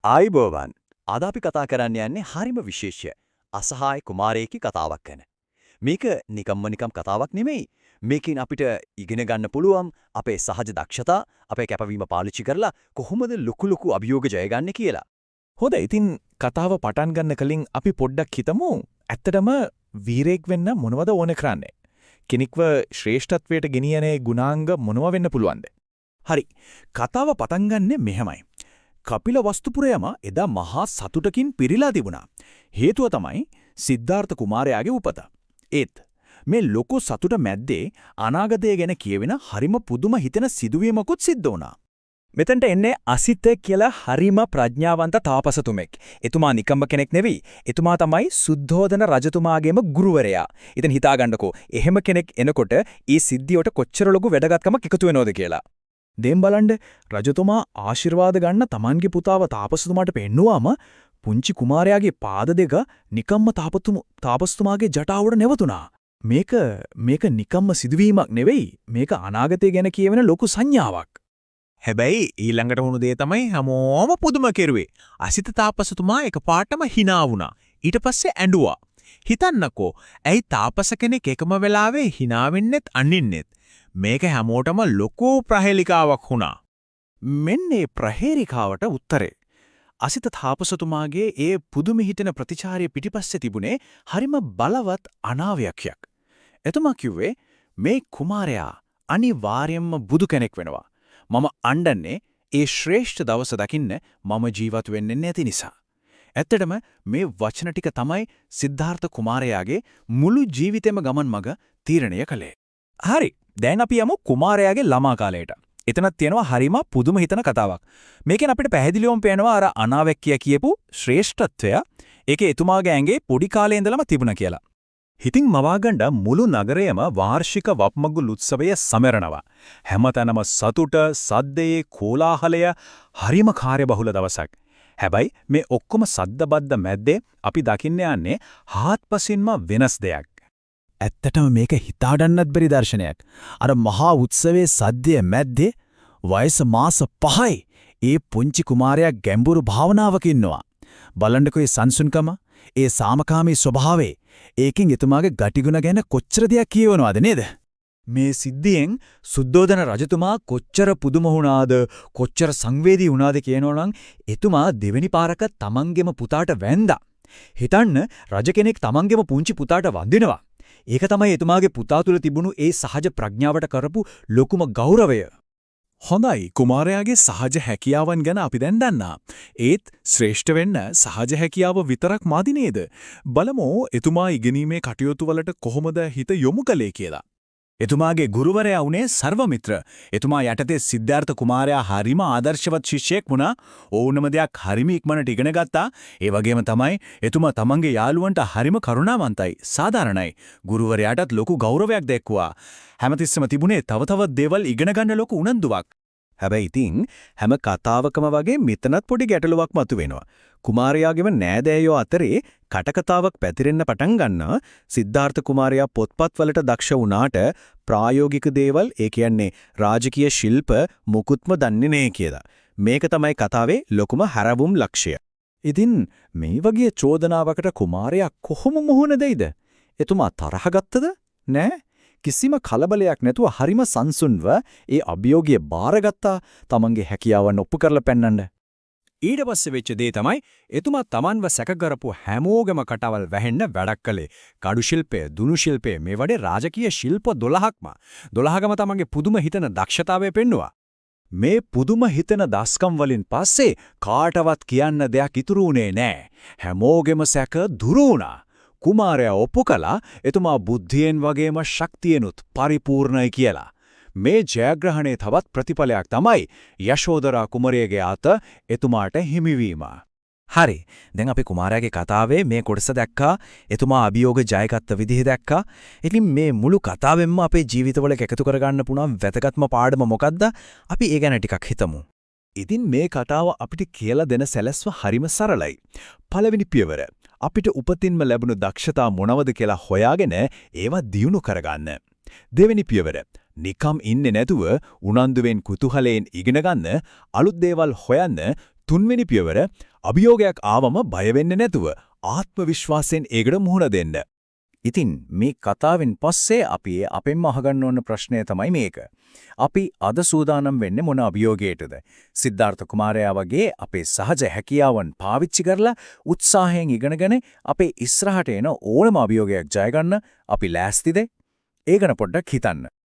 ආයිබෝවන් අද අපි කතා කරන්න යන්නේ හරිම විශේෂ අසහාය කුමාරයෙක්ගේ කතාවක් ගැන. මේක නිකම් කතාවක් නෙමෙයි. මේකෙන් අපිට ඉගෙන ගන්න පුළුවන් අපේ සහජ දක්ෂතා, අපේ කැපවීම පාවිච්චි කරලා කොහොමද ලොකු අභියෝග ජයගන්නේ කියලා. හොඳයි. ඉතින් කතාව පටන් ගන්න කලින් අපි පොඩ්ඩක් හිතමු. ඇත්තටම වීරයෙක් වෙන්න මොනවද ඕන කරන්නේ? කෙනෙක්ව ශ්‍රේෂ්ඨත්වයට ගෙනියන්නේ ගුණාංග මොනව වෙන්න පුළුවන්ද? හරි. කතාව පටන් ගන්නෙ මෙහෙමයි. කපිල වස්තුපුරයම එදා මහා සතුටකින් පිරීලා තිබුණා. හේතුව තමයි සිද්ධාර්ථ කුමාරයාගේ උපත. ඒත් මේ ලොකු සතුට මැද්දේ අනාගතය ගැන කියවෙන හරිම පුදුම හිතෙන සිදුවීමකුත් සිද්ධ වුණා. මෙතනට එන්නේ අසිත කියලා හරිම ප්‍රඥාවන්ත තාපසතුමෙක්. එතුමා නිකම්ම කෙනෙක් නෙවෙයි. එතුමා තමයි සුද්ධෝදන රජතුමාගේම ගුරුවරයා. ඉතින් හිතාගන්නකෝ එහෙම කෙනෙක් එනකොට ඊ සිද්ධියට කොච්චර ලොකු වැදගත්කමක් එකතු වෙනවද කියලා. දැන් බලන්න රජතුමා ආශිර්වාද ගන්න තමන්ගේ පුතාව තාපසතුමාට පෙන්නුවාම පුංචි කුමාරයාගේ පාද දෙක නිකම්ම තාපසතුමාගේ ජටාවට නැවතුණා. මේක නිකම්ම සිදුවීමක් නෙවෙයි. මේක අනාගතය ගැන කියවෙන ලොකු සංඥාවක්. හැබැයි ඊළඟට වුණු දේ තමයි හැමෝම පුදුම කෙරුවේ. අසිත තාපසතුමා එකපාරටම hina වුණා. ඊට පස්සේ ඇඬුවා. හිතන්නකෝ, ඇයි තාපස කෙනෙක් එකම වෙලාවේ hina වෙන්නෙත් අඬින්නෙත්? මේක හැමෝටම ලොකු ප්‍රහේලිකාවක් වුණා. මෙන්නේ ප්‍රහේලිකාවට උත්තරේ. අසිත තාපසතුමාගේ ඒ පුදුම හිතෙන ප්‍රතිචාරය පිටිපස්සේ තිබුණේ හරිම බලවත් අනාවයක්යක්. එතුමා කිව්වේ මේ කුමාරයා අනිවාර්යයෙන්ම බුදු කෙනෙක් වෙනවා. මම අඬන්නේ ඒ ශ්‍රේෂ්ඨ දවස දකින්න මම ජීවත් වෙන්නේ නැති නිසා. ඇත්තටම මේ වචන ටික තමයි සිද්ධාර්ථ කුමාරයාගේ මුළු ජීවිතේම ගමන් මඟ තීරණය කළේ. හරි. දැන් අපි යමු කුමාරයාගේ ළමා කාලයට. එතනත් තියෙනවා හරිම පුදුම හිතන කතාවක්. මේකෙන් අපිට පැහැදිලිවම පේනවා අර අනාවැක්කිය කියපු ශ්‍රේෂ්ඨත්වය ඒකේ එතුමාගේ ඇඟේ පොඩි කාලේ ඉඳලම තිබුණා කියලා. හිතින් මවාගන්න මුළු නගරයම වාර්ෂික වප්මගුල් උත්සවය සමරනවා. හැමතැනම සතුට, සද්දේ, කෝලාහලය හරිම කාර්යබහුල දවසක්. හැබැයි මේ ඔක්කොම සද්දබද්ද මැද්දේ අපි දකින්න යන්නේ හාත්පසින්ම වෙනස් දෙයක්. ඇත්තටම මේක හිතාගන්නත් බැරි දර්ශනයක්. අර මහා උත්සවයේ සද්දය මැද්දේ වයස මාස 5යි ඒ පුංචි කුමාරයා ගැඹුරු භාවනාවක ඉන්නවා. බලන්නකෝ ඒ සංසුන්කම, ඒ සාමකාමී ස්වභාවය. ඒකෙන් එතුමාගේ ගටිගුණ ගැන කොච්චර දෙයක් කියවනවද නේද? මේ සිද්ධියෙන් සුද්ධෝදන රජතුමා කොච්චර පුදුම වුණාද, කොච්චර සංවේදී වුණාද කියනෝනම් එතුමා දෙවෙනි පාරක තමන්ගේම පුතාට වැඳා. හිතන්න රජ කෙනෙක් තමන්ගේම පුංචි පුතාට වඳිනවා. ඒක තමයි එතුමාගේ පුතා තුළ තිබුණු ඒ සහජ ප්‍රඥාවට කරපු ලොකුම ගෞරවය. හොඳයි, කුමාරයාගේ සහජ හැකියාවන් ගැන අපි දැන් දන්නා. ඒත් ශ්‍රේෂ්ඨ වෙන්න සහජ හැකියාව විතරක් මාදි නේද? බලමු එතුමා ඉගෙනීමේ කටයුතු වලට කොහොමද හිත යොමු කළේ කියලා. එතුමාගේ ගුරුවරයා වුණේ සර්වමිත්‍ර. එතුමා යටතේ සිද්ධාර්ථ කුමාරයා හරිම ආදර්ශවත් ශිෂ්‍යෙක් වුණා. ඕනම දෙයක් හරිම ඉක්මනට ඉගෙන ගත්තා. ඒ වගේම තමයි එතුමා තමන්ගේ යාළුවන්ට හරිම කරුණාවන්තයි, සාධාරණයි. ගුරුවරයාටත් ලොකු ගෞරවයක් දැක්වුවා. හැමතිස්සෙම තිබුණේ තව තවත් දේවල් ඉගෙන ගන්න ලොකු උනන්දුවක්. හැබැයි ඉතින් හැම කතාවකම වගේ මෙතනත් පොඩි ගැටලුවක් මතුවෙනවා. කුමාරයාගේම නෑදෑයෝ අතරේ කටකතාවක් පැතිරෙන්න පටන් ගන්නා. සිද්ධාර්ථ කුමාරයා පොත්පත් වලට දක්ෂ වුණාට ප්‍රායෝගික දේවල්, ඒ කියන්නේ රාජකීය ශිල්ප මුකුත්ම දන්නේ නැහැ කියලා. මේක තමයි කතාවේ ලොකුම හැරවුම් ලක්ෂ්‍යය. ඉතින් මේ වගේ චෝදනාවකට කුමාරයා කොහොම මුහුණ දෙයිද? එතුමා තරහ ගත්තද? නෑ. කිසිම කලබලයක් නැතුව හරිම සංසුන්ව ඒ අභියෝගය බාරගත්තා. තමන්ගේ හැකියාවන් ඔප්පු කරලා පෙන්නන්න. ඊට පස්සේ වෙච්ච දේ තමයි එතුමා තමන්ව සැක කරපු හැමෝගෙම කටවල් වැහෙන්න වැඩක් කළේ. කඩු ශිල්පය, දුනු ශිල්පය, මේ වගේ රාජකීය ශිල්ප 12ක්ම තමන්ගේ පුදුම හිතන දක්ෂතාවය පෙන්නුවා. මේ පුදුම හිතන දස්කම් වලින් පස්සේ කාටවත් කියන්න දෙයක් ඉතුරු වුණේ නැහැ. හැමෝගෙම සැක දුරු වුණා. කුමාරයා ඔප්පු කළා එතුමා බුද්ධියෙන් වගේම ශක්තියෙනුත් පරිපූර්ණයි කියලා. මේ ජයග්‍රහණයේ තවත් ප්‍රතිඵලයක් තමයි යශෝදරා කුමරියගේ අත එතුමාට හිමිවීම. හරි. දැන් අපි කුමාරයාගේ කතාවේ මේ කොටස දැක්කා. එතුමා අභියෝග ජයගත්ත විදිහ දැක්කා. ඉතින් මේ මුළු කතාවෙන්ම අපේ ජීවිතවල එකතු කරගන්න පුළුවන් වැදගත්ම පාඩම මොකද්ද? අපි ඒ ගැන ටිකක් හිතමු. ඉතින් මේ කතාව අපිට කියලා දෙන සැලැස්ම හරිම සරලයි. පළවෙනි පියවර අපිට උපතින්ම ලැබුණු දක්ෂතා මොනවද කියලා හොයාගෙන ඒවා දියුණු කරගන්න. දෙවෙනි පියවර නිකම් ඉන්නේ නැතුව උනන්දුවෙන් කුතුහලයෙන් ඉගෙන ගන්න, අලුත් දේවල් හොයන්න. තුන්වෙනි පියවර අභියෝගයක් ආවම බය වෙන්නේ නැතුව ආත්ම විශ්වාසයෙන් ඒකට මුහුණ දෙන්න. ඉතින් මේ කතාවෙන් පස්සේ අපි අපෙන්ම අහගන්න ඕන ප්‍රශ්නය තමයි මේක. අපි අද සූදානම් වෙන්නේ මොන අභියෝගයකටද? සිද්ධාර්ථ කුමාරයා වගේ අපේ සහජ හැකියාවන් පාවිච්චි කරලා උත්සාහයෙන් ඉගෙනගෙන අපේ ඉස්සරහට එන ඕනම අභියෝගයක් ජය ගන්න අපි ලෑස්තිද? ඒ ගැන පොඩ්ඩක් හිතන්න.